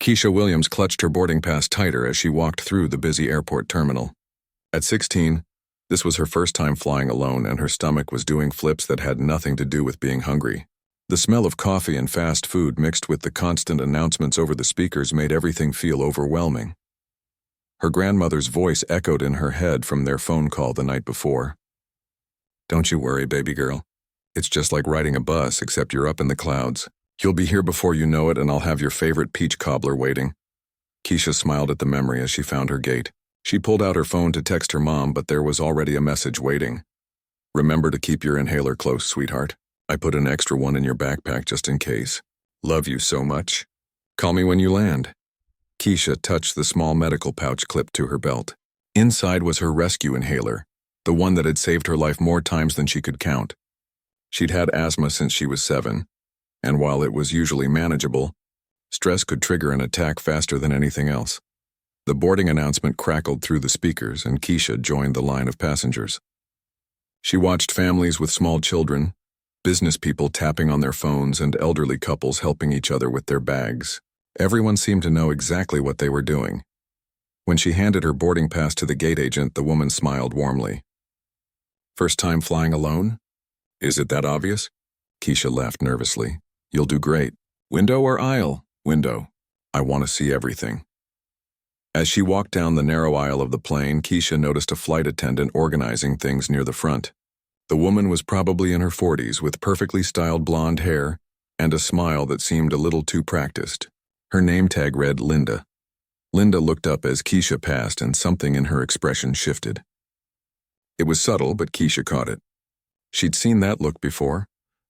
Keisha Williams clutched her boarding pass tighter as she walked through the busy airport terminal. At 16, this was her first time flying alone, and her stomach was doing flips that had nothing to do with being hungry. The smell of coffee and fast food mixed with the constant announcements over the speakers made everything feel overwhelming. Her grandmother's voice echoed in her head from their phone call the night before. "Don't you worry, baby girl. It's just like riding a bus, except you're up in the clouds. You'll be here before you know it, and I'll have your favorite peach cobbler waiting." Keisha smiled at the memory as she found her gate. She pulled out her phone to text her mom, but there was already a message waiting. "Remember to keep your inhaler close, sweetheart. I put an extra one in your backpack just in case. Love you so much. Call me when you land." Keisha touched the small medical pouch clipped to her belt. Inside was her rescue inhaler, the one that had saved her life more times than she could count. She'd had asthma since she was 7, and while it was usually manageable, stress could trigger an attack faster than anything else. The boarding announcement crackled through the speakers, and Keisha joined the line of passengers. She watched families with small children, business people tapping on their phones, and elderly couples helping each other with their bags. Everyone seemed to know exactly what they were doing. When she handed her boarding pass to the gate agent, the woman smiled warmly. "First time flying alone? Is it that obvious?" Keisha laughed nervously. "You'll do great. Window or aisle?" "Window. I want to see everything." As she walked down the narrow aisle of the plane, Keisha noticed a flight attendant organizing things near the front. The woman was probably in her 40s, with perfectly styled blonde hair and a smile that seemed a little too practiced. Her name tag read Linda. Linda looked up as Keisha passed, and something in her expression shifted. It was subtle, but Keisha caught it. She'd seen that look before,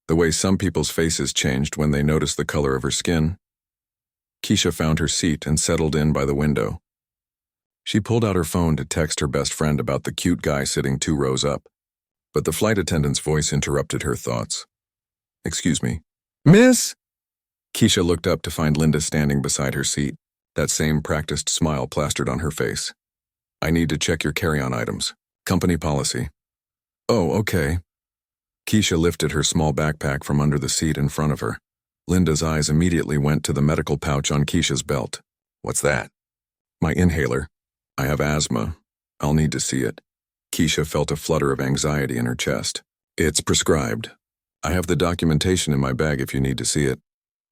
the way some people's faces changed when they noticed the color of her skin. Keisha found her seat and settled in by the window. She pulled out her phone to text her best friend about the cute guy sitting 2 rows up, but the flight attendant's voice interrupted her thoughts. "Excuse me." "Miss?" Keisha looked up to find Linda standing beside her seat, that same practiced smile plastered on her face. "I need to check your carry-on items. Company policy." "Oh, okay." Keisha lifted her small backpack from under the seat in front of her. Linda's eyes immediately went to the medical pouch on Keisha's belt. "What's that?" "My inhaler. I have asthma. I'll need to see it." Keisha felt a flutter of anxiety in her chest. "It's prescribed. I have the documentation in my bag if you need to see it.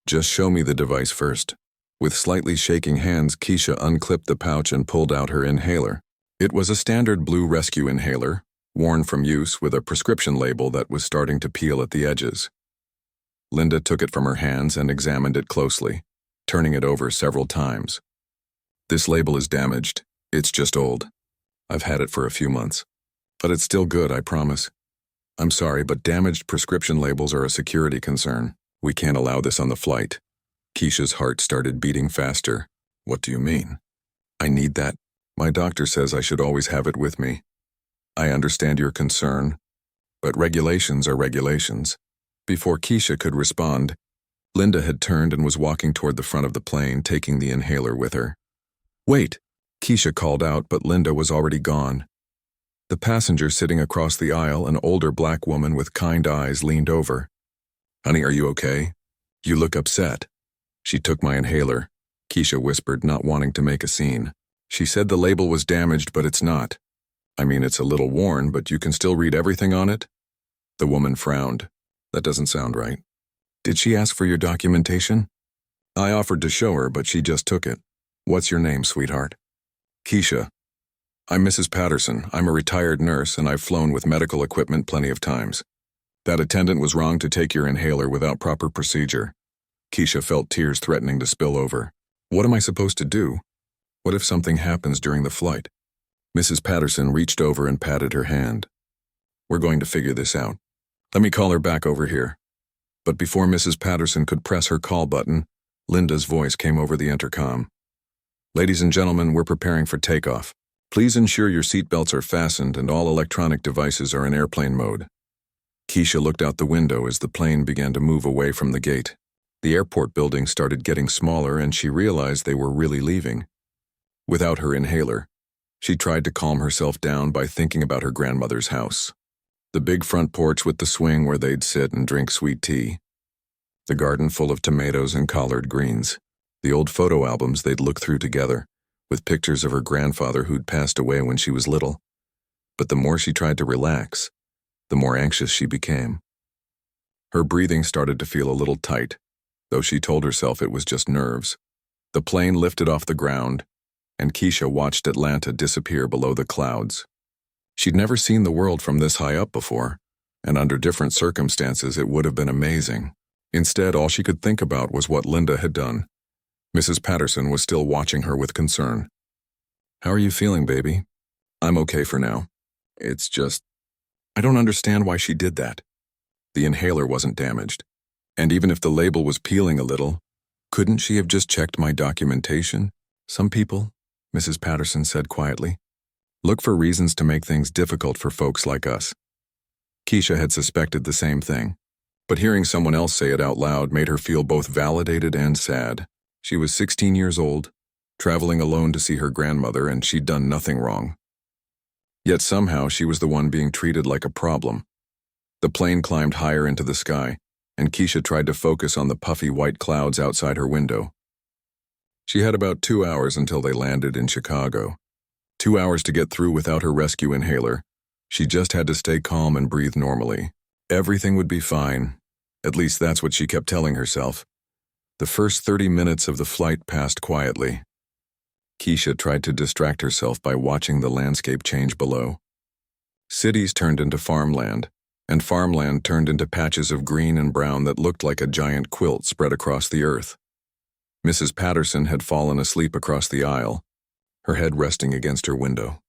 Just show me the device first." With slightly shaking hands, Keisha unclipped the pouch and pulled out her inhaler. It was a standard blue rescue inhaler, worn from use, with a prescription label that was starting to peel at the edges. Linda took it from her hands and examined it closely, turning it over several times. "This label is damaged. It's just old. I've had it for a few months. But it's still good, I promise. I'm sorry, but damaged prescription labels are a security concern. We can't allow this on the flight." Keisha's heart started beating faster. "What do you mean?" "I need that. My doctor says I should always have it with me. I understand your concern, but regulations are regulations." Before Keisha could respond, Linda had turned and was walking toward the front of the plane, taking the inhaler with her. "Wait!" Keisha called out, but Linda was already gone. The passenger sitting across the aisle, an older black woman with kind eyes, leaned over. "Honey, are you okay? You look upset." "She took my inhaler," Keisha whispered, not wanting to make a scene. "She said the label was damaged, but it's not. I mean, it's a little worn, but you can still read everything on it?" The woman frowned. "That doesn't sound right." "Did she ask for your documentation?" "I offered to show her, but she just took it." "What's your name, sweetheart?" "Keisha. I'm Mrs. Patterson. I'm a retired nurse, and I've flown with medical equipment plenty of times. That attendant was wrong to take your inhaler without proper procedure." Keisha felt tears threatening to spill over. "What am I supposed to do? What if something happens during the flight?" Mrs. Patterson reached over and patted her hand. "We're going to figure this out. Let me call her back over here." But before Mrs. Patterson could press her call button, Linda's voice came over the intercom. "Ladies and gentlemen, we're preparing for takeoff. Please ensure your seatbelts are fastened and all electronic devices are in airplane mode." Keisha looked out the window as the plane began to move away from the gate. The airport building started getting smaller, and she realized they were really leaving. Without her inhaler, she tried to calm herself down by thinking about her grandmother's house. The big front porch with the swing where they'd sit and drink sweet tea. The garden full of tomatoes and collard greens. The old photo albums they'd looked through together, with pictures of her grandfather who'd passed away when she was little. But the more she tried to relax, the more anxious she became. Her breathing started to feel a little tight, though she told herself it was just nerves. The plane lifted off the ground, and Keisha watched Atlanta disappear below the clouds. She'd never seen the world from this high up before, and under different circumstances it would have been amazing. Instead, all she could think about was what Linda had done. Mrs. Patterson was still watching her with concern. "How are you feeling, baby?" "I'm okay for now. It's just, I don't understand why she did that." The inhaler wasn't damaged, and even if the label was peeling a little, couldn't she have just checked my documentation? "Some people," Mrs. Patterson said quietly, "look for reasons to make things difficult for folks like us." Keisha had suspected the same thing, but hearing someone else say it out loud made her feel both validated and sad. She was 16 years old, traveling alone to see her grandmother, and she'd done nothing wrong. Yet somehow she was the one being treated like a problem. The plane climbed higher into the sky, and Keisha tried to focus on the puffy white clouds outside her window. She had about 2 hours until they landed in Chicago. 2 hours to get through without her rescue inhaler. She just had to stay calm and breathe normally. Everything would be fine. At least that's what she kept telling herself. The first 30 minutes of the flight passed quietly. Keisha tried to distract herself by watching the landscape change below. Cities turned into farmland, and farmland turned into patches of green and brown that looked like a giant quilt spread across the earth. Mrs. Patterson had fallen asleep across the aisle, her head resting against her window.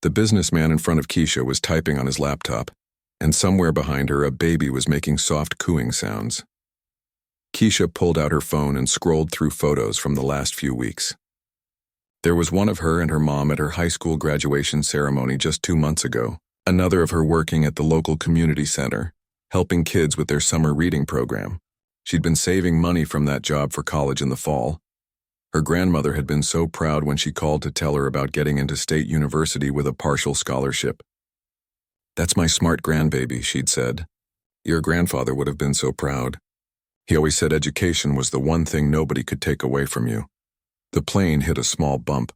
The businessman in front of Keisha was typing on his laptop, and somewhere behind her a baby was making soft cooing sounds. Keisha pulled out her phone and scrolled through photos from the last few weeks. There was one of her and her mom at her high school graduation ceremony just 2 months ago, another of her working at the local community center, helping kids with their summer reading program. She'd been saving money from that job for college in the fall. Her grandmother had been so proud when she called to tell her about getting into state university with a partial scholarship. "That's my smart grandbaby," she'd said. "Your grandfather would have been so proud. He always said education was the one thing nobody could take away from you." The plane hit a small bump,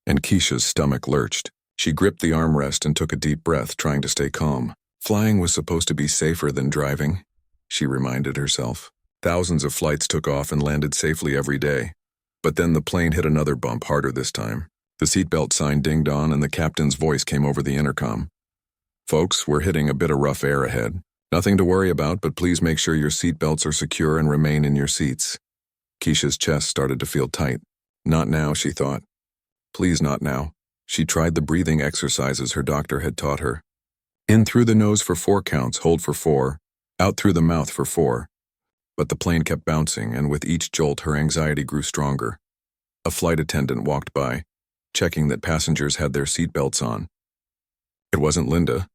and Keisha's stomach lurched. She gripped the armrest and took a deep breath, trying to stay calm. Flying was supposed to be safer than driving, she reminded herself. Thousands of flights took off and landed safely every day. But then the plane hit another bump, harder this time. The seatbelt sign dinged on and the captain's voice came over the intercom. "Folks, we're hitting a bit of rough air ahead. Nothing to worry about, but please make sure your seatbelts are secure and remain in your seats." Keisha's chest started to feel tight. Not now, she thought. Please not now. She tried the breathing exercises her doctor had taught her. In through the nose for 4 counts, hold for 4, out through the mouth for 4. But the plane kept bouncing, and with each jolt her anxiety grew stronger. A flight attendant walked by, checking that passengers had their seatbelts on. It wasn't Linda.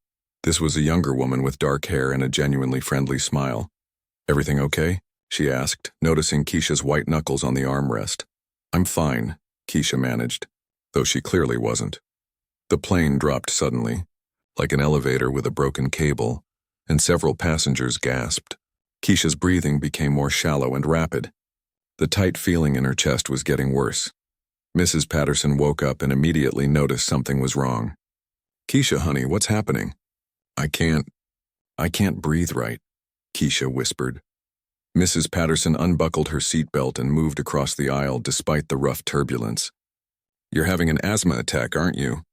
This was a younger woman with dark hair and a genuinely friendly smile. "Everything okay?" she asked, noticing Keisha's white knuckles on the armrest. "I'm fine," Keisha managed, though she clearly wasn't. The plane dropped suddenly, like an elevator with a broken cable, and several passengers gasped. Keisha's breathing became more shallow and rapid. The tight feeling in her chest was getting worse. Mrs. Patterson woke up and immediately noticed something was wrong. "Keisha, honey, what's happening?" I can't breathe right," Keisha whispered. Mrs. Patterson unbuckled her seatbelt and moved across the aisle despite the rough turbulence. "You're having an asthma attack, aren't you?"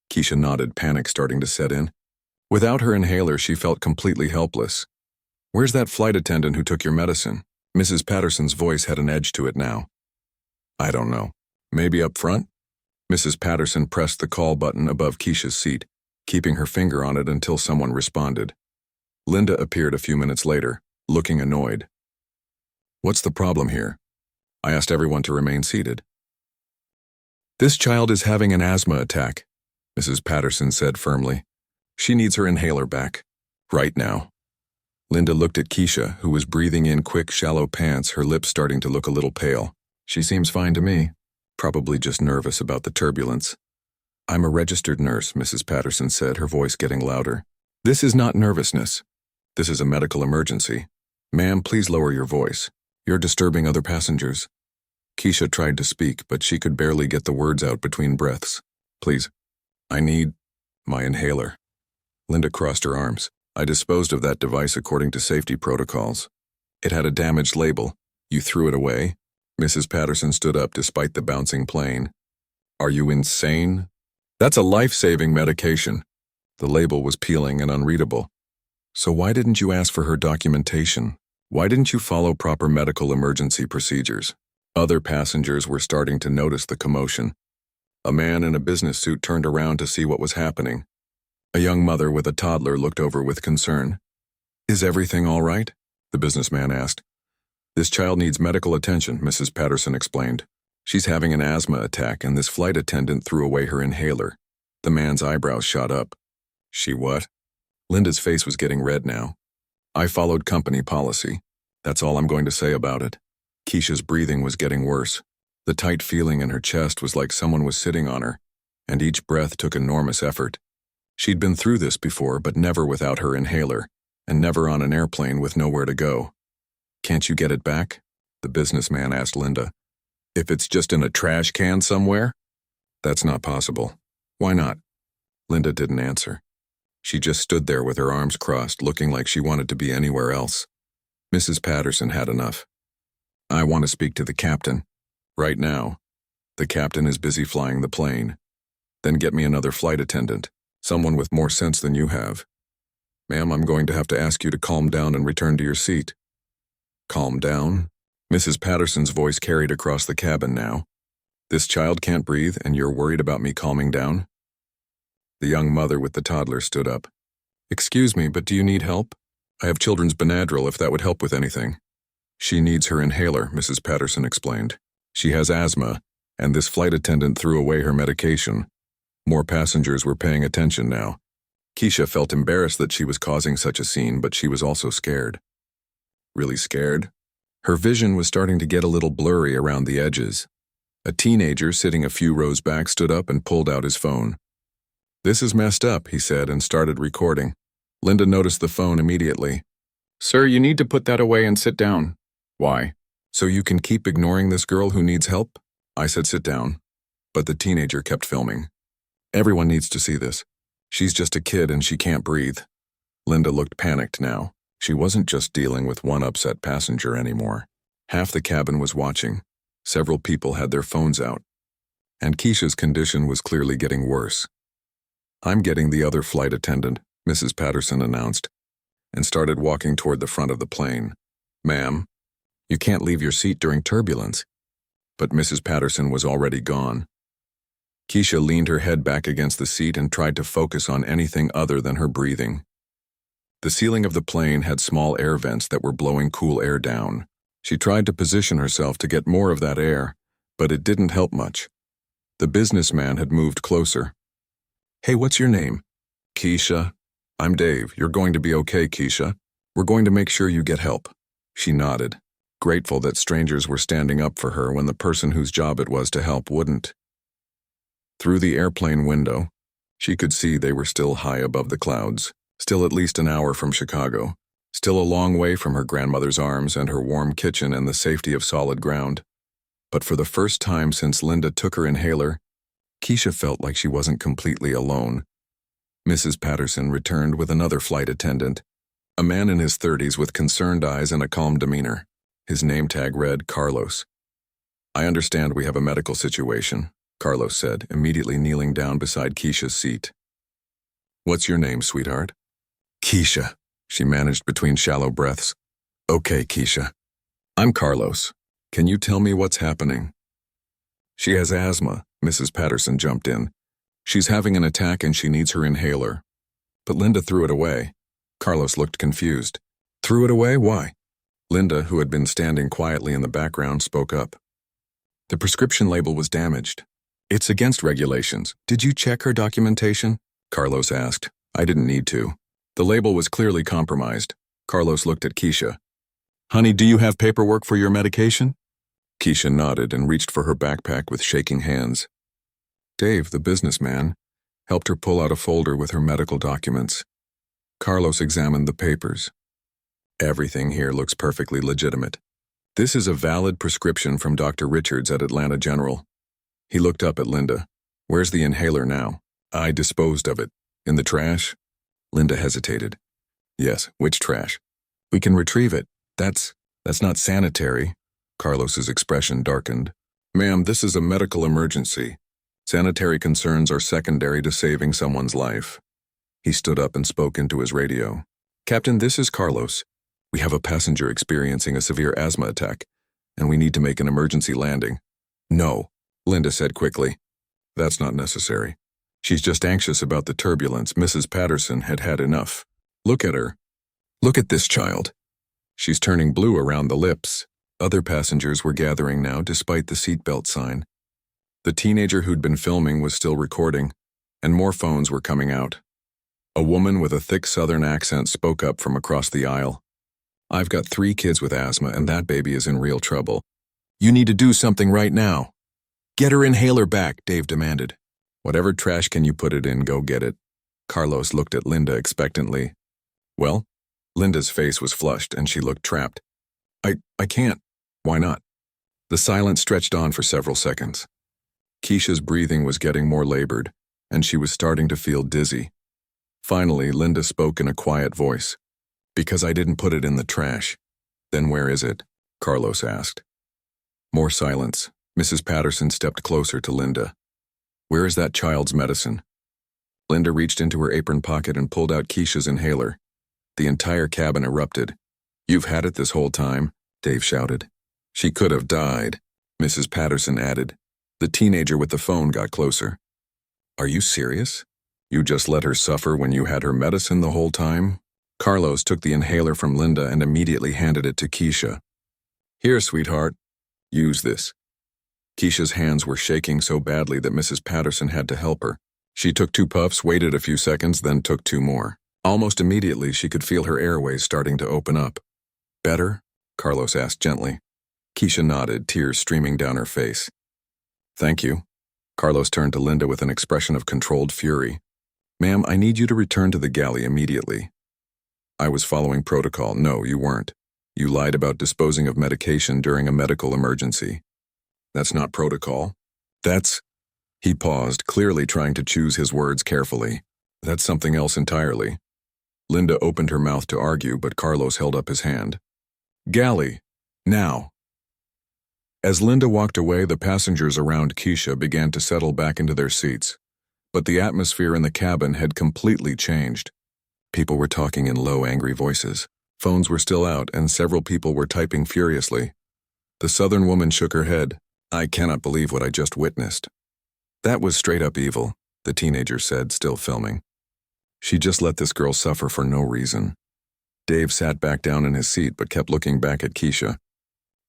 Keisha nodded, panic starting to set in. Without her inhaler, she felt completely helpless. "Where's that flight attendant who took your medicine?" Mrs. Patterson's voice had an edge to it now. "I don't know. Maybe up front?" Mrs. Patterson pressed the call button above Keisha's seat, keeping her finger on it until someone responded. Linda appeared a few minutes later, looking annoyed. "What's the problem here?" I asked everyone to remain seated. "This child is having an asthma attack," Mrs. Patterson said firmly. "She needs her inhaler back. Right now." Linda looked at Keisha, who was breathing in quick, shallow pants, her lips starting to look a little pale. "She seems fine to me. Probably just nervous about the turbulence." "I'm a registered nurse," Mrs. Patterson said, her voice getting louder. "This is not nervousness. This is a medical emergency. Ma'am, please lower your voice. You're disturbing other passengers." Keisha tried to speak, but she could barely get the words out between breaths. Please, I need my inhaler. Linda crossed her arms. I disposed of that device according to safety protocols. It had a damaged label. You threw it away? Mrs. Patterson stood up despite the bouncing plane. Are you insane? That's a life-saving medication. The label was peeling and unreadable. So why didn't you ask for her documentation? Why didn't you follow proper medical emergency procedures? Other passengers were starting to notice the commotion. A man in a business suit turned around to see what was happening. A young mother with a toddler looked over with concern. Is everything all right? The businessman asked. This child needs medical attention, Mrs. Patterson explained. She's having an asthma attack and this flight attendant threw away her inhaler. The man's eyebrows shot up. She what? Linda's face was getting red now. I followed company policy. That's all I'm going to say about it. Keisha's breathing was getting worse. The tight feeling in her chest was like someone was sitting on her, and each breath took enormous effort. She'd been through this before, but never without her inhaler, and never on an airplane with nowhere to go. Can't you get it back? The businessman asked Linda. If it's just in a trash can somewhere? That's not possible. Why not? Linda didn't answer. She just stood there with her arms crossed, looking like she wanted to be anywhere else. Mrs. Patterson had enough. I want to speak to the captain. Right now. The captain is busy flying the plane. Then get me another flight attendant, someone with more sense than you have. Ma'am, I'm going to have to ask you to calm down and return to your seat. Calm down? Mrs. Patterson's voice carried across the cabin now. This child can't breathe and you're worried about me calming down? The young mother with the toddler stood up. Excuse me, but do you need help? I have children's Benadryl if that would help with anything. She needs her inhaler, Mrs. Patterson explained. She has asthma, and this flight attendant threw away her medication. More passengers were paying attention now. Keisha felt embarrassed that she was causing such a scene, but she was also scared. Really scared? Her vision was starting to get a little blurry around the edges. A teenager sitting a few rows back stood up and pulled out his phone. This is messed up, he said, and started recording. Linda noticed the phone immediately. Sir, you need to put that away and sit down. Why? So you can keep ignoring this girl who needs help? I said sit down. But the teenager kept filming. Everyone needs to see this. She's just a kid and she can't breathe. Linda looked panicked now. She wasn't just dealing with one upset passenger anymore. Half the cabin was watching. Several people had their phones out. And Keisha's condition was clearly getting worse. I'm getting the other flight attendant, Mrs. Patterson announced, and started walking toward the front of the plane. Ma'am, you can't leave your seat during turbulence. But Mrs. Patterson was already gone. Keisha leaned her head back against the seat and tried to focus on anything other than her breathing. The ceiling of the plane had small air vents that were blowing cool air down. She tried to position herself to get more of that air, but it didn't help much. The businessman had moved closer. Hey, what's your name? Keisha. I'm Dave. You're going to be okay, Keisha. We're going to make sure you get help. She nodded, grateful that strangers were standing up for her when the person whose job it was to help wouldn't. Through the airplane window, she could see they were still high above the clouds, still at least an hour from Chicago, still a long way from her grandmother's arms and her warm kitchen and the safety of solid ground. But for the first time since Linda took her inhaler, Keisha felt like she wasn't completely alone. Mrs. Patterson returned with another flight attendant, a man in his 30s with concerned eyes and a calm demeanor. His name tag read Carlos. I understand we have a medical situation, Carlos said, immediately kneeling down beside Keisha's seat. What's your name, sweetheart? Keisha, she managed between shallow breaths. Okay, Keisha. I'm Carlos. Can you tell me what's happening? She has asthma, Mrs. Patterson jumped in. She's having an attack and she needs her inhaler. But Linda threw it away. Carlos looked confused. Threw it away? Why? Linda, who had been standing quietly in the background, spoke up. The prescription label was damaged. It's against regulations. Did you check her documentation? Carlos asked. I didn't need to. The label was clearly compromised. Carlos looked at Keisha. Honey, do you have paperwork for your medication? Keisha nodded and reached for her backpack with shaking hands. Dave, the businessman, helped her pull out a folder with her medical documents. Carlos examined the papers. Everything here looks perfectly legitimate. This is a valid prescription from Dr. Richards at Atlanta General. He looked up at Linda. Where's the inhaler now? I disposed of it. In the trash? Linda hesitated. Yes, which trash? We can retrieve it. That's not sanitary. Carlos's expression darkened. Ma'am, this is a medical emergency. Sanitary concerns are secondary to saving someone's life. He stood up and spoke into his radio. Captain, this is Carlos. We have a passenger experiencing a severe asthma attack, and we need to make an emergency landing. No, Linda said quickly. That's not necessary. She's just anxious about the turbulence. Mrs. Patterson had had enough. Look at her. Look at this child. She's turning blue around the lips. Other passengers were gathering now despite the seatbelt sign. The teenager who'd been filming was still recording, and more phones were coming out. A woman with a thick southern accent spoke up from across the aisle. I've got 3 kids with asthma and that baby is in real trouble. You need to do something right now. Get her inhaler back, Dave demanded. Whatever trash can you put it in, go get it. Carlos looked at Linda expectantly. Well? Linda's face was flushed and she looked trapped. I can't. Why not? The silence stretched on for several seconds. Keisha's breathing was getting more labored, and she was starting to feel dizzy. Finally, Linda spoke in a quiet voice. Because I didn't put it in the trash. Then where is it? Carlos asked. More silence. Mrs. Patterson stepped closer to Linda. Where is that child's medicine? Linda reached into her apron pocket and pulled out Keisha's inhaler. The entire cabin erupted. You've had it this whole time, Dave shouted. She could have died, Mrs. Patterson added. The teenager with the phone got closer. Are you serious? You just let her suffer when you had her medicine the whole time? Carlos took the inhaler from Linda and immediately handed it to Keisha. Here, sweetheart. Use this. Keisha's hands were shaking so badly that Mrs. Patterson had to help her. She took 2 puffs, waited a few seconds, then took 2 more. Almost immediately, she could feel her airways starting to open up. Better? Carlos asked gently. Keisha nodded, tears streaming down her face. Thank you. Carlos turned to Linda with an expression of controlled fury. Ma'am, I need you to return to the galley immediately. I was following protocol. No, you weren't. You lied about disposing of medication during a medical emergency. That's not protocol. That's... He paused, clearly trying to choose his words carefully. That's something else entirely. Linda opened her mouth to argue, but Carlos held up his hand. Galley, now. As Linda walked away, the passengers around Keisha began to settle back into their seats. But the atmosphere in the cabin had completely changed. People were talking in low, angry voices. Phones were still out, and several people were typing furiously. The southern woman shook her head. I cannot believe what I just witnessed. That was straight up evil, the teenager said, still filming. She just let this girl suffer for no reason. Dave sat back down in his seat but kept looking back at Keisha.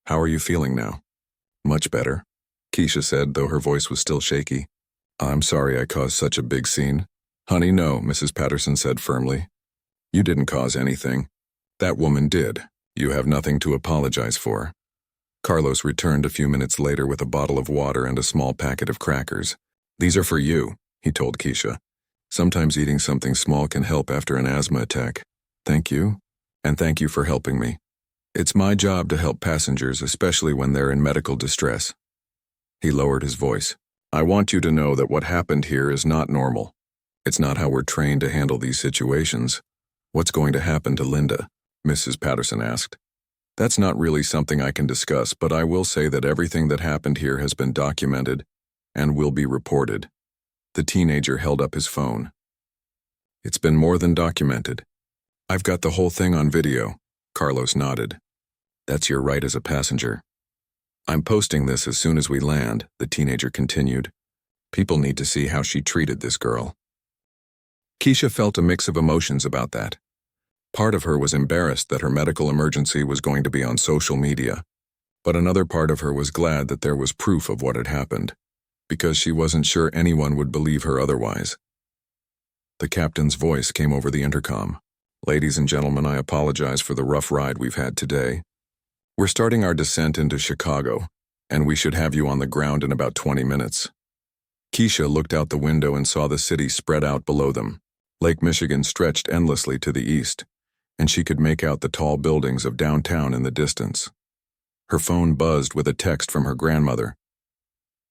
How are you feeling now? Much better, Keisha said, though her voice was still shaky. I'm sorry I caused such a big scene. Honey, no, Mrs. Patterson said firmly. You didn't cause anything. That woman did. You have nothing to apologize for. Carlos returned a few minutes later with a bottle of water and a small packet of crackers. These are for you, he told Keisha. Sometimes eating something small can help after an asthma attack. Thank you, and thank you for helping me. It's my job to help passengers, especially when they're in medical distress. He lowered his voice. I want you to know that what happened here is not normal. It's not how we're trained to handle these situations. What's going to happen to Linda? Mrs. Patterson asked. That's not really something I can discuss, but I will say that everything that happened here has been documented and will be reported. The teenager held up his phone. It's been more than documented. I've got the whole thing on video. Carlos nodded. That's your right as a passenger. I'm posting this as soon as we land, the teenager continued. People need to see how she treated this girl. Keisha felt a mix of emotions about that. Part of her was embarrassed that her medical emergency was going to be on social media, but another part of her was glad that there was proof of what had happened, because she wasn't sure anyone would believe her otherwise. The captain's voice came over the intercom. Ladies and gentlemen, I apologize for the rough ride we've had today. We're starting our descent into Chicago, and we should have you on the ground in about 20 minutes. Keisha looked out the window and saw the city spread out below them. Lake Michigan stretched endlessly to the east, and she could make out the tall buildings of downtown in the distance. Her phone buzzed with a text from her grandmother.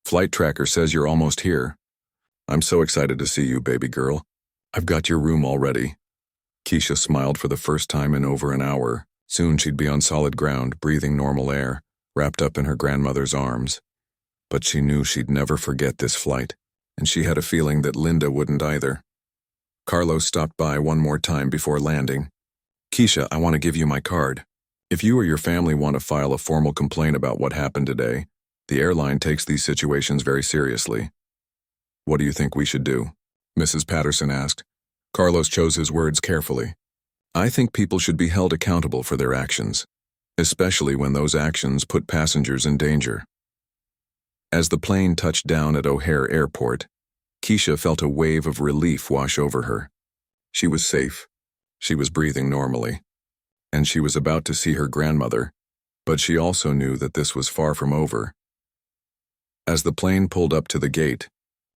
"Flight tracker says you're almost here. I'm so excited to see you, baby girl. I've got your room already." Keisha smiled for the first time in over an hour. Soon she'd be on solid ground, breathing normal air, wrapped up in her grandmother's arms. But she knew she'd never forget this flight, and she had a feeling that Linda wouldn't either. Carlos stopped by one more time before landing. "Keisha, I want to give you my card. If you or your family want to file a formal complaint about what happened today, the airline takes these situations very seriously." "What do you think we should do?" Mrs. Patterson asked. Carlos chose his words carefully. "I think people should be held accountable for their actions, especially when those actions put passengers in danger." As the plane touched down at O'Hare Airport, Keisha felt a wave of relief wash over her. She was safe. She was breathing normally. And she was about to see her grandmother, but she also knew that this was far from over. As the plane pulled up to the gate,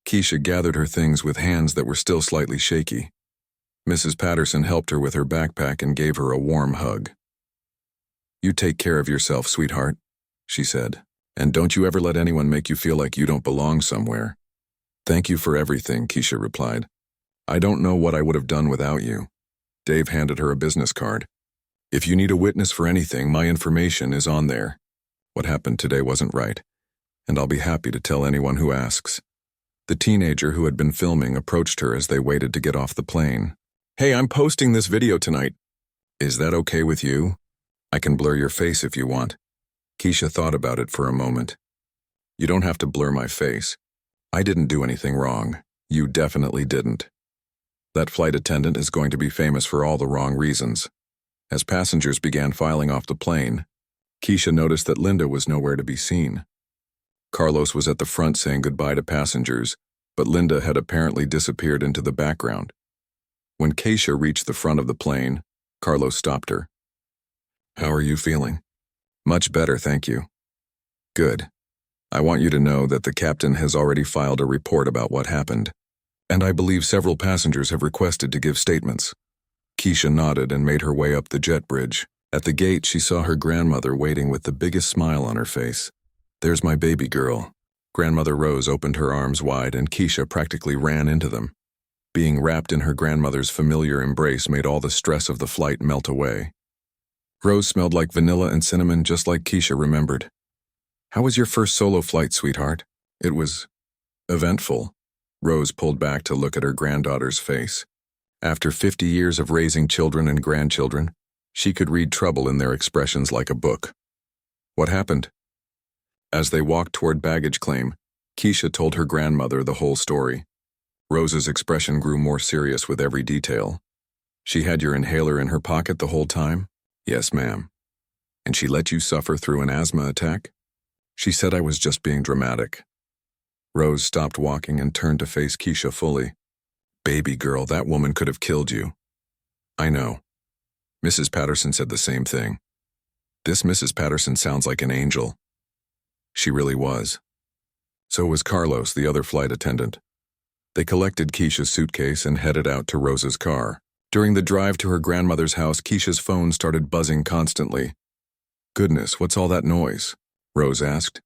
Keisha gathered her things with hands that were still slightly shaky. Mrs. Patterson helped her with her backpack and gave her a warm hug. "You take care of yourself, sweetheart," she said. "And don't you ever let anyone make you feel like you don't belong somewhere." "Thank you for everything," Keisha replied. "I don't know what I would have done without you." Dave handed her a business card. "If you need a witness for anything, my information is on there. What happened today wasn't right, and I'll be happy to tell anyone who asks." The teenager who had been filming approached her as they waited to get off the plane. "Hey, I'm posting this video tonight. Is that okay with you? I can blur your face if you want." Keisha thought about it for a moment. "You don't have to blur my face. I didn't do anything wrong. You definitely didn't. That flight attendant is going to be famous for all the wrong reasons." As passengers began filing off the plane, Keisha noticed that Linda was nowhere to be seen. Carlos was at the front saying goodbye to passengers, but Linda had apparently disappeared into the background. When Keisha reached the front of the plane, Carlos stopped her. "How are you feeling?" "Much better, thank you." "Good. I want you to know that the captain has already filed a report about what happened, and I believe several passengers have requested to give statements." Keisha nodded and made her way up the jet bridge. At the gate, she saw her grandmother waiting with the biggest smile on her face. "There's my baby girl." Grandmother Rose opened her arms wide and Keisha practically ran into them. Being wrapped in her grandmother's familiar embrace made all the stress of the flight melt away. Rose smelled like vanilla and cinnamon, just like Keisha remembered. "How was your first solo flight, sweetheart?" "It was eventful." Rose pulled back to look at her granddaughter's face. After 50 years of raising children and grandchildren, she could read trouble in their expressions like a book. "What happened?" As they walked toward baggage claim, Keisha told her grandmother the whole story. Rose's expression grew more serious with every detail. "She had your inhaler in her pocket the whole time?" "Yes, ma'am." "And she let you suffer through an asthma attack?" "She said I was just being dramatic." Rose stopped walking and turned to face Keisha fully. "Baby girl, that woman could have killed you." "I know." Mrs. Patterson said the same thing. "This Mrs. Patterson sounds like an angel." She really was. So was Carlos, the other flight attendant. They collected Keisha's suitcase and headed out to Rose's car. During the drive to her grandmother's house, Keisha's phone started buzzing constantly. "Goodness, what's all that noise?" Rose asked.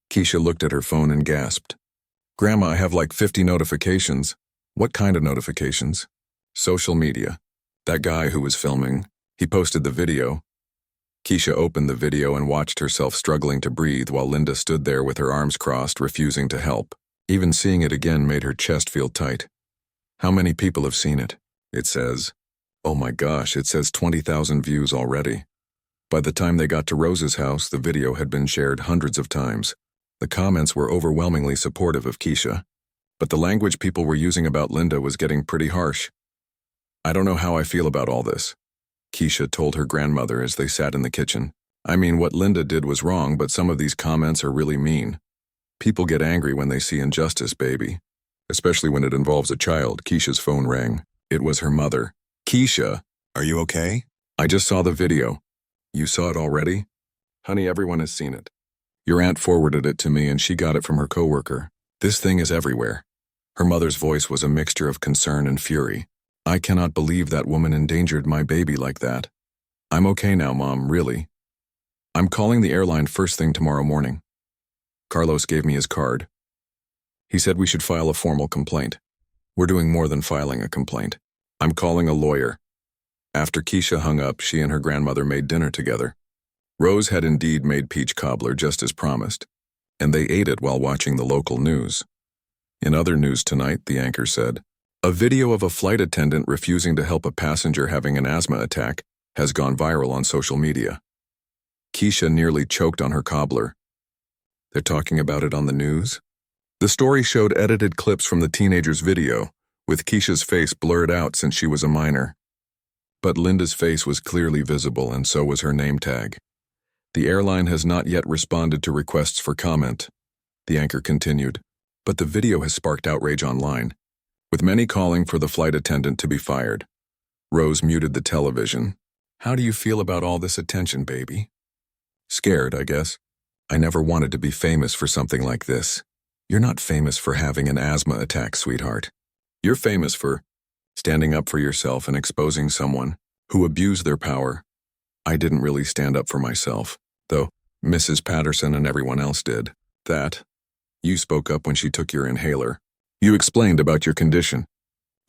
Keisha looked at her phone and gasped. "Grandma, I have like 50 notifications." "What kind of notifications?" "Social media. That guy who was filming, he posted the video." Keisha opened the video and watched herself struggling to breathe while Linda stood there with her arms crossed, refusing to help. Even seeing it again made her chest feel tight. "How many people have seen it?" "It says." "Oh my gosh, it says 20,000 views already." By the time they got to Rose's house, the video had been shared hundreds of times. The comments were overwhelmingly supportive of Keisha, but the language people were using about Linda was getting pretty harsh. "I don't know how I feel about all this," Keisha told her grandmother as they sat in the kitchen. "I mean, what Linda did was wrong, but some of these comments are really mean. People get angry when they see injustice, baby. Especially when it involves a child." Keisha's phone rang. It was her mother. "Keisha, are you okay?" "I just saw the video." "You saw it already?" "Honey, everyone has seen it. Your aunt forwarded it to me and she got it from her coworker. This thing is everywhere." Her mother's voice was a mixture of concern and fury. "I cannot believe that woman endangered my baby like that." "I'm okay now, Mom, really." I'm calling the airline first thing tomorrow morning. Carlos gave me his card. He said we should file a formal complaint. We're doing more than filing a complaint. I'm calling a lawyer. After Keisha hung up, she and her grandmother made dinner together. Rose had indeed made peach cobbler just as promised, and they ate it while watching the local news. In other news tonight, the anchor said, a video of a flight attendant refusing to help a passenger having an asthma attack has gone viral on social media. Keisha nearly choked on her cobbler. They're talking about it on the news? The story showed edited clips from the teenager's video, with Keisha's face blurred out since she was a minor. But Linda's face was clearly visible, and so was her name tag. The airline has not yet responded to requests for comment, the anchor continued, but the video has sparked outrage online, with many calling for the flight attendant to be fired. Rose muted the television. How do you feel about all this attention, baby? Scared, I guess. I never wanted to be famous for something like this. You're not famous for having an asthma attack, sweetheart. You're famous for standing up for yourself and exposing someone who abused their power. I didn't really stand up for myself, though Mrs. Patterson and everyone else did. You spoke up when she took your inhaler. You explained about your condition.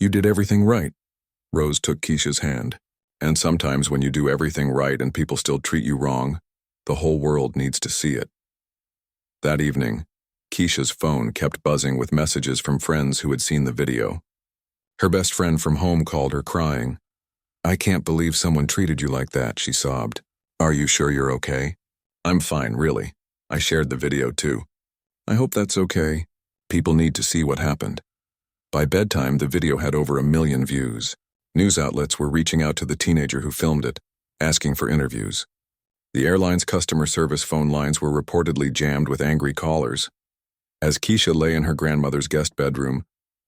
You did everything right. Rose took Keisha's hand. And sometimes when you do everything right and people still treat you wrong, the whole world needs to see it. That evening, Keisha's phone kept buzzing with messages from friends who had seen the video. Her best friend from home called her crying. I can't believe someone treated you like that, she sobbed. Are you sure you're okay? I'm fine, really. I shared the video too. I hope that's okay. People need to see what happened. By bedtime, the video had over 1 million views. News outlets were reaching out to the teenager who filmed it, asking for interviews. The airline's customer service phone lines were reportedly jammed with angry callers. As Keisha lay in her grandmother's guest bedroom,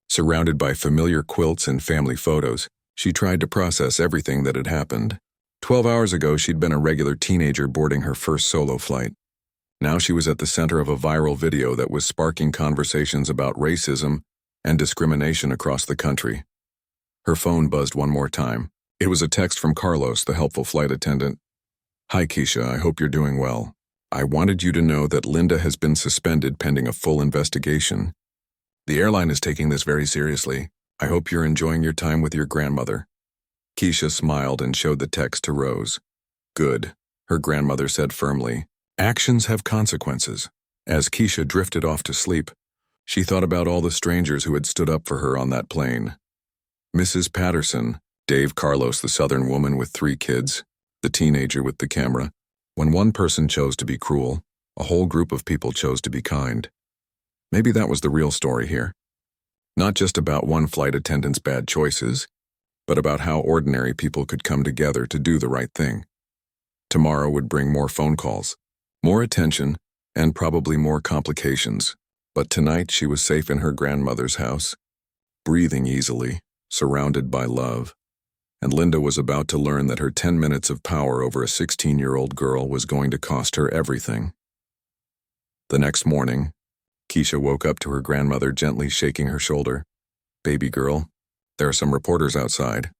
surrounded by familiar quilts and family photos, she tried to process everything that had happened. 12 hours ago, she'd been a regular teenager boarding her first solo flight. Now she was at the center of a viral video that was sparking conversations about racism and discrimination across the country. Her phone buzzed one more time. It was a text from Carlos, the helpful flight attendant. Hi, Keisha, I hope you're doing well. I wanted you to know that Linda has been suspended pending a full investigation. The airline is taking this very seriously. I hope you're enjoying your time with your grandmother. Keisha smiled and showed the text to Rose. Good, her grandmother said firmly. Actions have consequences. As Keisha drifted off to sleep, she thought about all the strangers who had stood up for her on that plane. Mrs. Patterson, Dave Carlos, the Southern woman with 3 kids, the teenager with the camera. When one person chose to be cruel, a whole group of people chose to be kind. Maybe that was the real story here. Not just about one flight attendant's bad choices, but about how ordinary people could come together to do the right thing. Tomorrow would bring more phone calls, more attention, and probably more complications. But tonight she was safe in her grandmother's house, breathing easily, surrounded by love. And Linda was about to learn that her 10 minutes of power over a 16-year-old girl was going to cost her everything. The next morning, Keisha woke up to her grandmother gently shaking her shoulder. Baby girl, there are some reporters outside.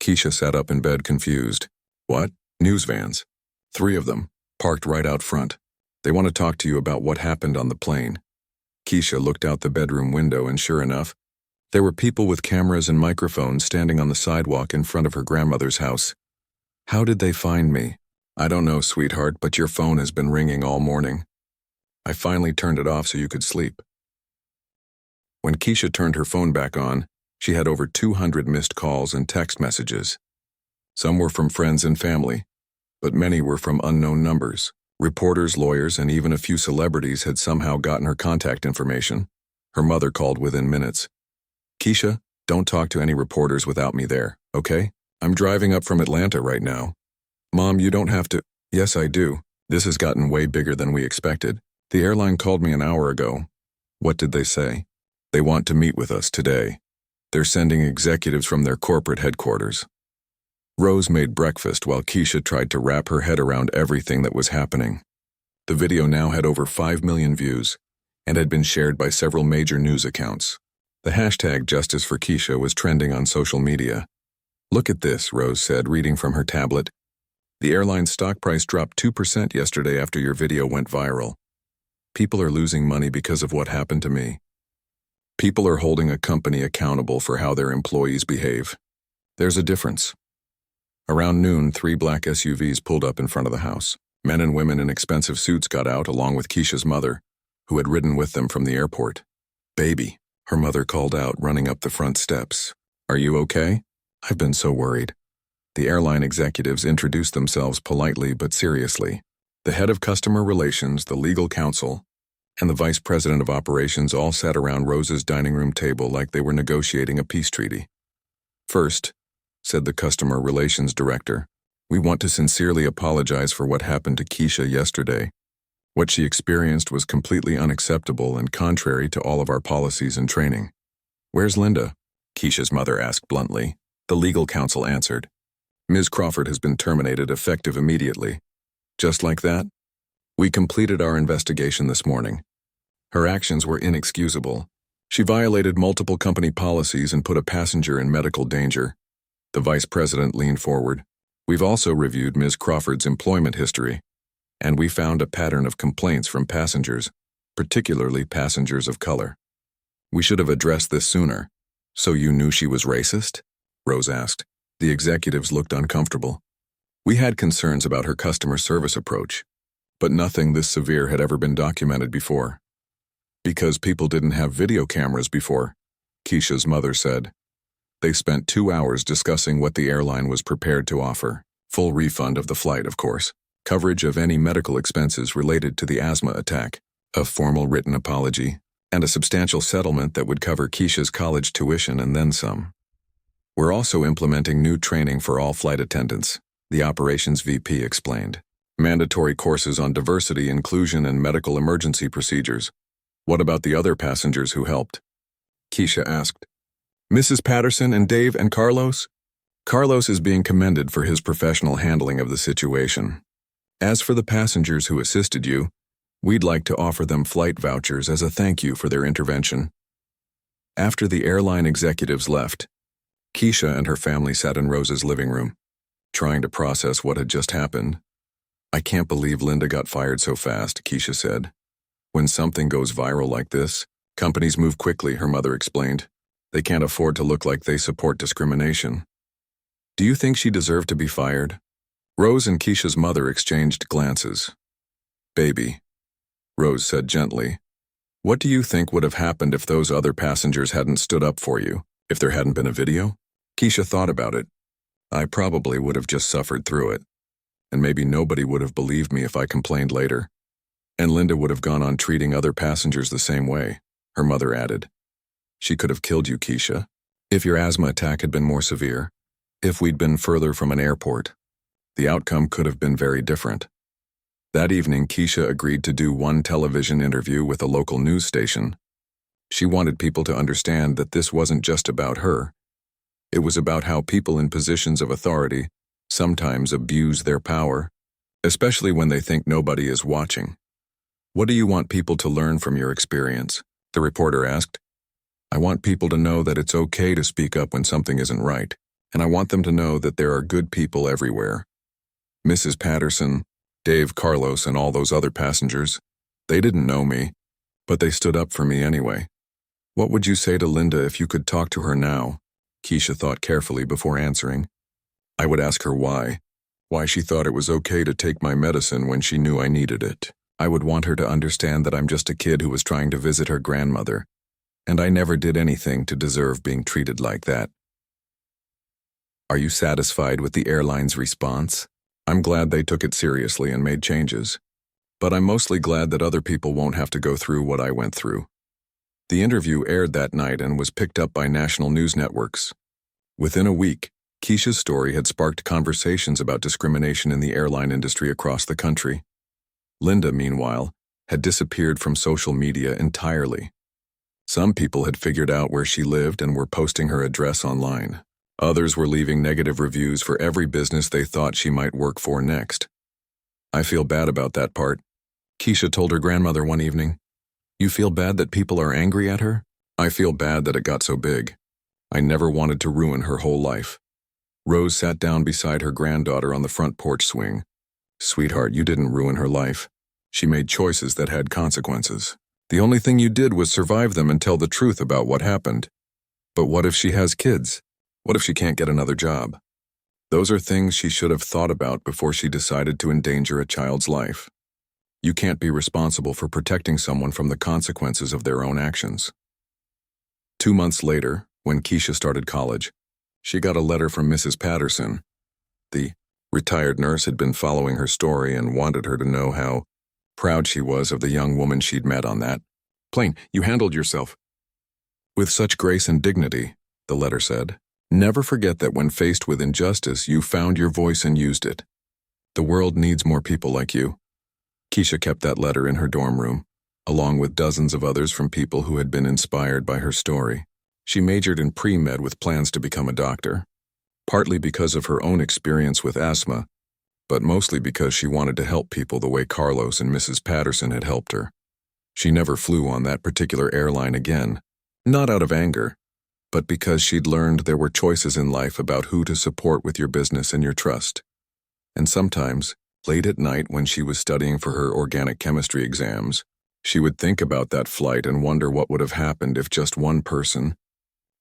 Keisha sat up in bed confused. What? News vans. 3 of them, parked right out front. They want to talk to you about what happened on the plane. Keisha looked out the bedroom window and sure enough, there were people with cameras and microphones standing on the sidewalk in front of her grandmother's house. How did they find me? I don't know, sweetheart, but your phone has been ringing all morning. I finally turned it off so you could sleep. When Keisha turned her phone back on, she had over 200 missed calls and text messages. Some were from friends and family, but many were from unknown numbers. Reporters, lawyers, and even a few celebrities had somehow gotten her contact information. Her mother called within minutes. Keisha, don't talk to any reporters without me there, okay? I'm driving up from Atlanta right now. Mom, you don't have to. Yes, I do. This has gotten way bigger than we expected. The airline called me an hour ago. What did they say? They want to meet with us today. They're sending executives from their corporate headquarters. Rose made breakfast while Keisha tried to wrap her head around everything that was happening. The video now had over 5 million views and had been shared by several major news accounts. The hashtag Justice for Keisha was trending on social media. Look at this, Rose said, reading from her tablet. The airline's stock price dropped 2% yesterday after your video went viral. People are losing money because of what happened to me. People are holding a company accountable for how their employees behave. There's a difference. Around noon, 3 black SUVs pulled up in front of the house. Men and women in expensive suits got out, along with Keisha's mother, who had ridden with them from the airport. "Baby," her mother called out, running up the front steps. "Are you okay?" "I've been so worried." The airline executives introduced themselves politely but seriously. The head of customer relations, the legal counsel, and the vice president of operations all sat around Rose's dining room table like they were negotiating a peace treaty. "First," said the customer relations director, "we want to sincerely apologize for what happened to Keisha yesterday. What she experienced was completely unacceptable and contrary to all of our policies and training." "Where's Linda?" Keisha's mother asked bluntly. The legal counsel answered, "Ms. Crawford has been terminated effective immediately." "Just like that?" "We completed our investigation this morning. Her actions were inexcusable. She violated multiple company policies and put a passenger in medical danger." The vice president leaned forward. "We've also reviewed Ms. Crawford's employment history, and we found a pattern of complaints from passengers, particularly passengers of color." "We should have addressed this sooner." "So you knew she was racist?" Rose asked. The executives looked uncomfortable. "We had concerns about her customer service approach, but nothing this severe had ever been documented before." "Because people didn't have video cameras before," Keisha's mother said. "They spent 2 hours discussing what the airline was prepared to offer. Full refund of the flight, of course. Coverage of any medical expenses related to the asthma attack, a formal written apology, and a substantial settlement that would cover Keisha's college tuition and then some. We're also implementing new training for all flight attendants," the operations VP explained. "Mandatory courses on diversity, inclusion, and medical emergency procedures." "What about the other passengers who helped?" Keisha asked. "Mrs. Patterson and Dave and Carlos?" "Carlos is being commended for his professional handling of the situation. As for the passengers who assisted you, we'd like to offer them flight vouchers as a thank you for their intervention." After the airline executives left, Keisha and her family sat in Rose's living room, trying to process what had just happened. "I can't believe Linda got fired so fast," Keisha said. "When something goes viral like this, companies move quickly," her mother explained. "They can't afford to look like they support discrimination." "Do you think she deserved to be fired?" Rose and Keisha's mother exchanged glances. "Baby," Rose said gently, "what do you think would have happened if those other passengers hadn't stood up for you, if there hadn't been a video?" Keisha thought about it. "I probably would have just suffered through it, and maybe nobody would have believed me if I complained later. And Linda would have gone on treating other passengers the same way," her mother added. "She could have killed you, Keisha, if your asthma attack had been more severe, if we'd been further from an airport. The outcome could have been very different." That evening, Keisha agreed to do one television interview with a local news station. She wanted people to understand that this wasn't just about her. It was about how people in positions of authority sometimes abuse their power, especially when they think nobody is watching. "What do you want people to learn from your experience?" the reporter asked. "I want people to know that it's okay to speak up when something isn't right, and I want them to know that there are good people everywhere. Mrs. Patterson, Dave, Carlos, and all those other passengers, they didn't know me, but they stood up for me anyway. What would you say to Linda if you could talk to her now?" Keisha thought carefully before answering. "I would ask her why she thought it was okay to take my medicine when she knew I needed it. I would want her to understand that I'm just a kid who was trying to visit her grandmother, and I never did anything to deserve being treated like that." Are you satisfied with the airline's response? I'm glad they took it seriously and made changes, but I'm mostly glad that other people won't have to go through what I went through. The interview aired that night and was picked up by national news networks. Within a week, Keisha's story had sparked conversations about discrimination in the airline industry across the country. Linda, meanwhile, had disappeared from social media entirely. Some people had figured out where she lived and were posting her address online. Others were leaving negative reviews for every business they thought she might work for next. "I feel bad about that part," Keisha told her grandmother one evening. "You feel bad that people are angry at her?" "I feel bad that it got so big. I never wanted to ruin her whole life." Rose sat down beside her granddaughter on the front porch swing. Sweetheart, you didn't ruin her life. She made choices that had consequences. The only thing you did was survive them and tell the truth about what happened. But what if she has kids? What if she can't get another job? Those are things she should have thought about before she decided to endanger a child's life. You can't be responsible for protecting someone from the consequences of their own actions. 2 months later, when Keisha started college, she got a letter from Mrs. Patterson. The retired nurse had been following her story and wanted her to know how proud she was of the young woman she'd met on that plane. You handled yourself with such grace and dignity, the letter said. Never forget that when faced with injustice, you found your voice and used it. The world needs more people like you. Keisha kept that letter in her dorm room, along with dozens of others from people who had been inspired by her story. She majored in pre-med with plans to become a doctor, partly because of her own experience with asthma, but mostly because she wanted to help people the way Carlos and Mrs. Patterson had helped her. She never flew on that particular airline again, not out of anger, but because she'd learned there were choices in life about who to support with your business and your trust. And sometimes, late at night when she was studying for her organic chemistry exams, she would think about that flight and wonder what would have happened if just one person,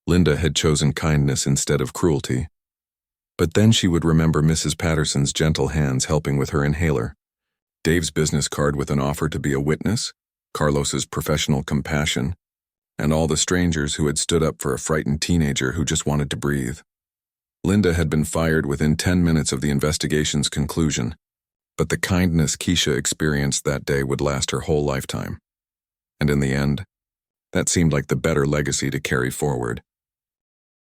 Linda, had chosen kindness instead of cruelty. But then she would remember Mrs. Patterson's gentle hands helping with her inhaler, Dave's business card with an offer to be a witness, Carlos's professional compassion, and all the strangers who had stood up for a frightened teenager who just wanted to breathe. Linda had been fired within 10 minutes of the investigation's conclusion, but the kindness Keisha experienced that day would last her whole lifetime. And in the end, that seemed like the better legacy to carry forward.